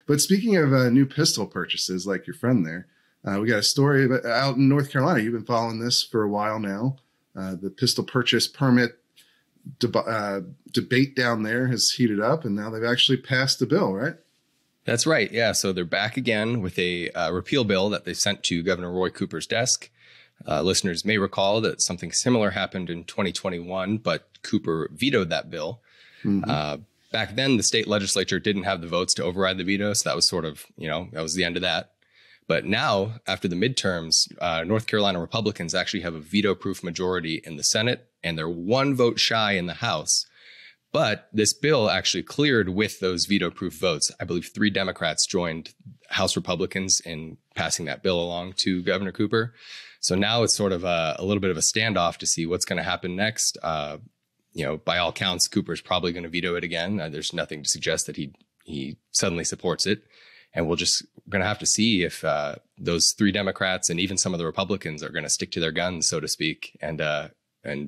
But speaking of new pistol purchases, like your friend there, we got a story out in North Carolina. You've been following this for a while now. The pistol purchase permit debate down there has heated up, and now they've actually passed the bill, right? That's right. Yeah. So they're back again with a repeal bill that they sent to Governor Roy Cooper's desk. Listeners may recall that something similar happened in 2021, but Cooper vetoed that bill. Mm-hmm. Back then, the state legislature didn't have the votes to override the veto. So that was sort of, that was the end of that. But now, after the midterms, North Carolina Republicans actually have a veto-proof majority in the Senate, and they're one vote shy in the House. But this bill actually cleared with those veto-proof votes. I believe 3 Democrats joined House Republicans in passing that bill along to Governor Cooper. So now it's sort of a little bit of a standoff to see what's going to happen next. By all counts, Cooper's probably going to veto it again. There's nothing to suggest that he suddenly supports it. And we're going to have to see if those 3 Democrats and even some of the Republicans are going to stick to their guns, so to speak, and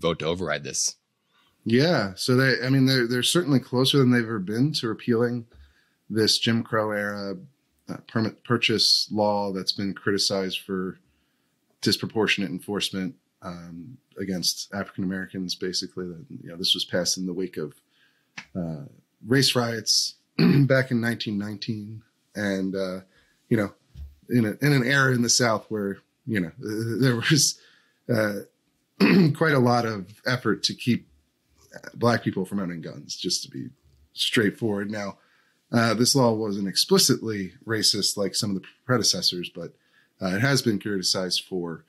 vote to override this. Yeah. So they're certainly closer than they've ever been to repealing this Jim Crow era permit purchase law that's been criticized for disproportionate enforcement against African Americans. Basically, this was passed in the wake of race riots back in 1919. And, in an era in the South where, there was quite a lot of effort to keep Black people from owning guns, just to be straightforward. Now, this law wasn't explicitly racist like some of the predecessors, but it has been criticized for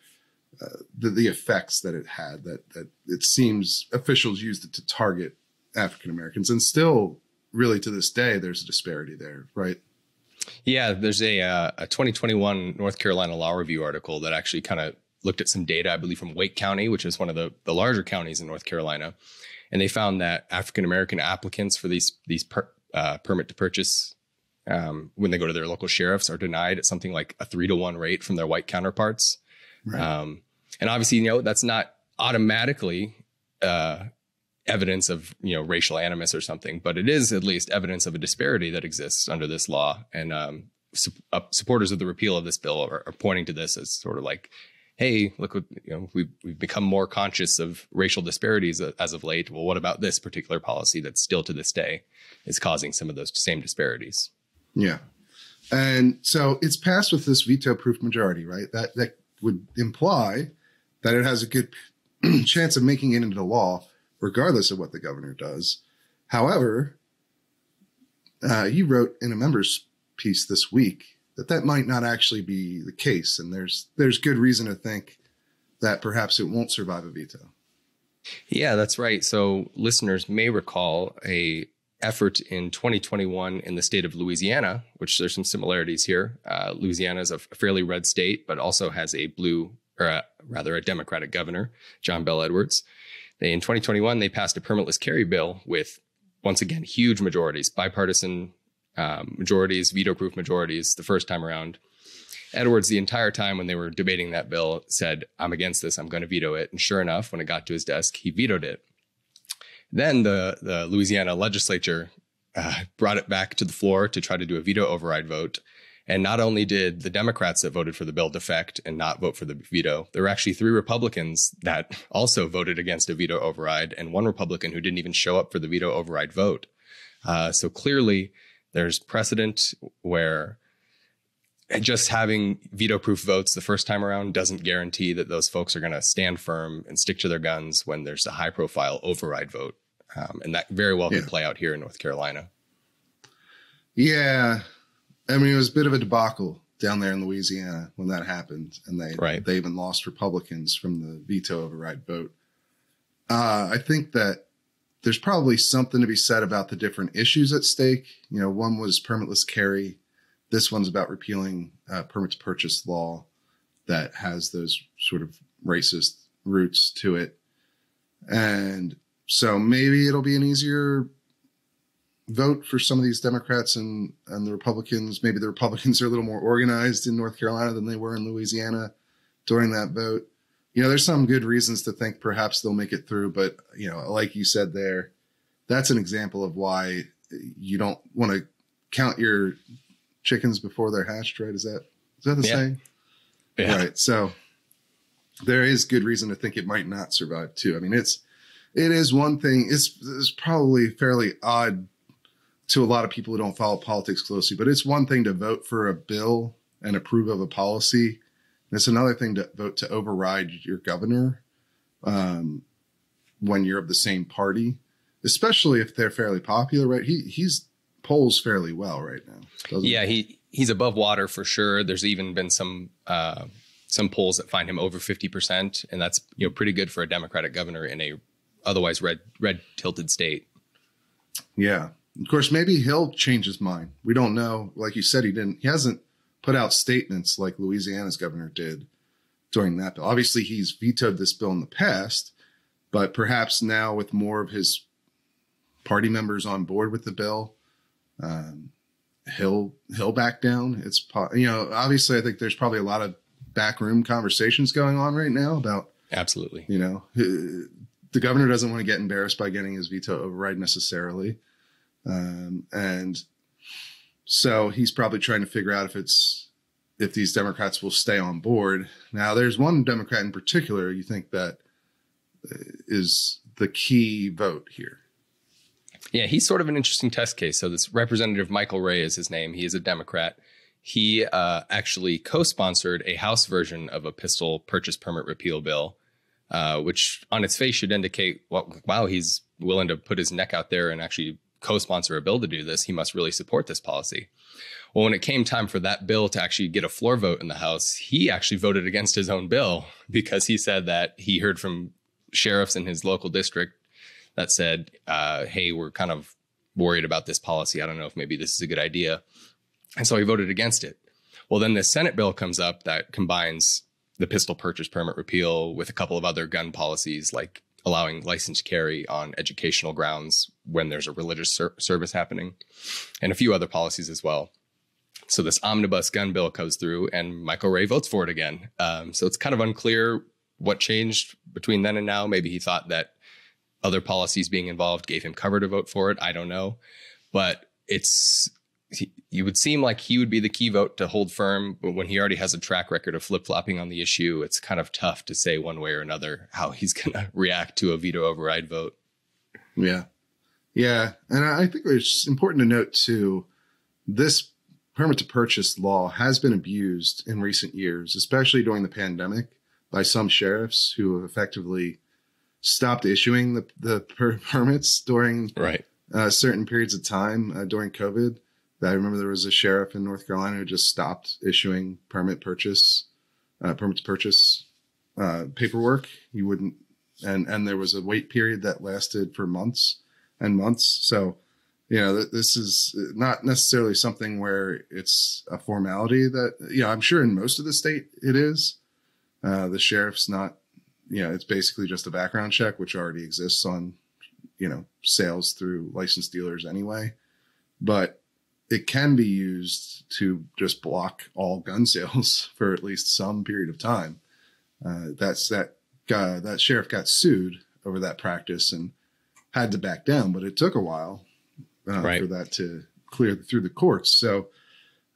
the effects that it had, that it seems officials used it to target African Americans. And still, really to this day, there's a disparity there, right? Yeah, there's a 2021 North Carolina Law Review article that actually kind of looked at some data, I believe, from Wake County, which is one of the larger counties in North Carolina. And they found that African-American applicants for these permit to purchase, when they go to their local sheriffs, are denied at something like a 3-to-1 rate from their white counterparts. Right. And obviously, that's not automatically evidence of, racial animus or something, but it is at least evidence of a disparity that exists under this law. And supporters of the repeal of this bill are pointing to this as sort of like, hey, look what, we've become more conscious of racial disparities as of late. Well, what about this particular policy that still to this day is causing some of those same disparities? Yeah. And so it's passed with this veto-proof majority, right? That would imply that it has a good chance of making it into law, regardless of what the governor does. However, you wrote in a member's piece this week that might not actually be the case. And there's good reason to think that perhaps it won't survive a veto. Yeah, that's right. So listeners may recall a effort in 2021 in the state of Louisiana, which there's some similarities here. Louisiana is a fairly red state, but also has a Democratic governor, John Bel Edwards. In 2021, they passed a permitless carry bill with, once again, huge majorities, bipartisan majorities, veto-proof majorities the first time around. Edwards, the entire time when they were debating that bill, said, I'm against this, I'm going to veto it. And sure enough, when it got to his desk, he vetoed it. Then the Louisiana legislature brought it back to the floor to try to do a veto override vote. And not only did the Democrats that voted for the bill defect and not vote for the veto, there were actually 3 Republicans that also voted against a veto override, and 1 Republican who didn't even show up for the veto override vote. So clearly there's precedent where just having veto-proof votes the first time around doesn't guarantee that those folks are going to stand firm and stick to their guns when there's a high-profile override vote. And that very well could play out here in North Carolina. Yeah. I mean, it was a bit of a debacle down there in Louisiana when that happened, and they even lost Republicans from the veto override vote. I think that there's probably something to be said about the different issues at stake. One was permitless carry. This one's about repealing permit to purchase law that has those sort of racist roots to it. And so maybe it'll be an easier vote for some of these Democrats and the Republicans. Maybe the Republicans are a little more organized in North Carolina than they were in Louisiana during that vote. There's some good reasons to think perhaps they'll make it through, but like you said there, that's an example of why you don't want to count your chickens before they're hatched, right? Is that the saying? Yeah. Right. So there is good reason to think it might not survive too. I mean, it is one thing. It's probably fairly odd to a lot of people who don't follow politics closely, but it's one thing to vote for a bill and approve of a policy. And it's another thing to vote to override your governor when you're of the same party, especially if they're fairly popular, right? He's polls fairly well right now. Yeah, he's above water for sure. There's even been some polls that find him over 50%, and that's pretty good for a Democratic governor in a otherwise red tilted state. Yeah. Of course, maybe he'll change his mind. We don't know. Like you said, he hasn't put out statements like Louisiana's governor did during that bill. Obviously, he's vetoed this bill in the past, but perhaps now with more of his party members on board with the bill, he'll back down. It's obviously, I think there's probably a lot of backroom conversations going on right now about absolutely. The governor doesn't want to get embarrassed by getting his veto override necessarily. And so he's probably trying to figure out if these Democrats will stay on board. Now, there's one Democrat in particular you think that is the key vote here. Yeah, he's sort of an interesting test case. So this Representative Michael Ray is his name. He is a Democrat. He actually co-sponsored a House version of a pistol purchase permit repeal bill, which on its face should indicate, wow, he's willing to put his neck out there and actually co-sponsor a bill to do this. He must really support this policy. Well, when it came time for that bill to actually get a floor vote in the House, he actually voted against his own bill because he said that he heard from sheriffs in his local district that said, hey, we're kind of worried about this policy. I don't know if maybe this is a good idea. And so he voted against it. Well, then the Senate bill comes up that combines the pistol purchase permit repeal with a couple of other gun policies, like allowing licensed carry on educational grounds when there's a religious service happening, and a few other policies as well. So this omnibus gun bill goes through and Michael Ray votes for it again. So it's kind of unclear what changed between then and now. Maybe he thought that other policies being involved gave him cover to vote for it. I don't know. But you would seem like he would be the key vote to hold firm. But when he already has a track record of flip-flopping on the issue, it's kind of tough to say one way or another how he's going to react to a veto override vote. Yeah. Yeah. And I think it's important to note, too, this permit to purchase law has been abused in recent years, especially during the pandemic, by some sheriffs who have effectively stopped issuing the permits during certain periods of time during COVID. I remember there was a sheriff in North Carolina who just stopped issuing permit to purchase paperwork. He wouldn't, and there was a wait period that lasted for months and months. So, this is not necessarily something where it's a formality that, I'm sure in most of the state it is. The sheriff's not, it's basically just a background check, which already exists on, sales through licensed dealers anyway. But it can be used to just block all gun sales for at least some period of time. That sheriff got sued over that practice and had to back down, but it took a while for that to clear through the courts. So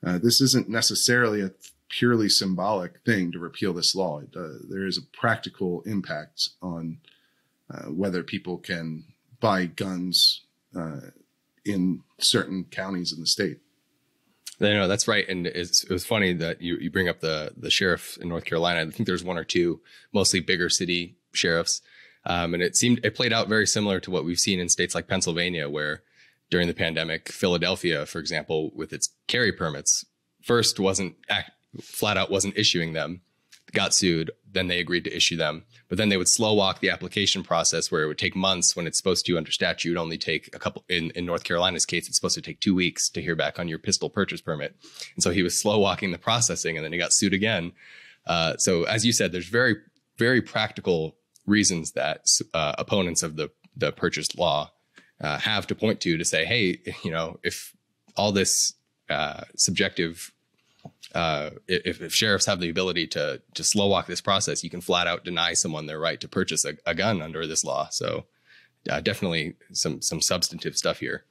this isn't necessarily a purely symbolic thing to repeal this law. There is a practical impact on whether people can buy guns in certain counties in the state. No, that's right. And it was funny that you bring up the sheriff in North Carolina. I think there's one or two, mostly bigger city sheriffs. And it played out very similar to what we've seen in states like Pennsylvania, where during the pandemic, Philadelphia, for example, with its carry permits, first flat out wasn't issuing them, got sued, then they agreed to issue them. But then they would slow walk the application process where it would take months when it's supposed to, under statute, only take a couple. In North Carolina's case, it's supposed to take 2 weeks to hear back on your pistol purchase permit. And so he was slow walking the processing, and then he got sued again. So as you said, there's very, very practical reasons that opponents of the purchase law have to point to say, hey, if all this subjective if sheriffs have the ability to slow walk this process, you can flat out deny someone their right to purchase a gun under this law. So definitely some substantive stuff here.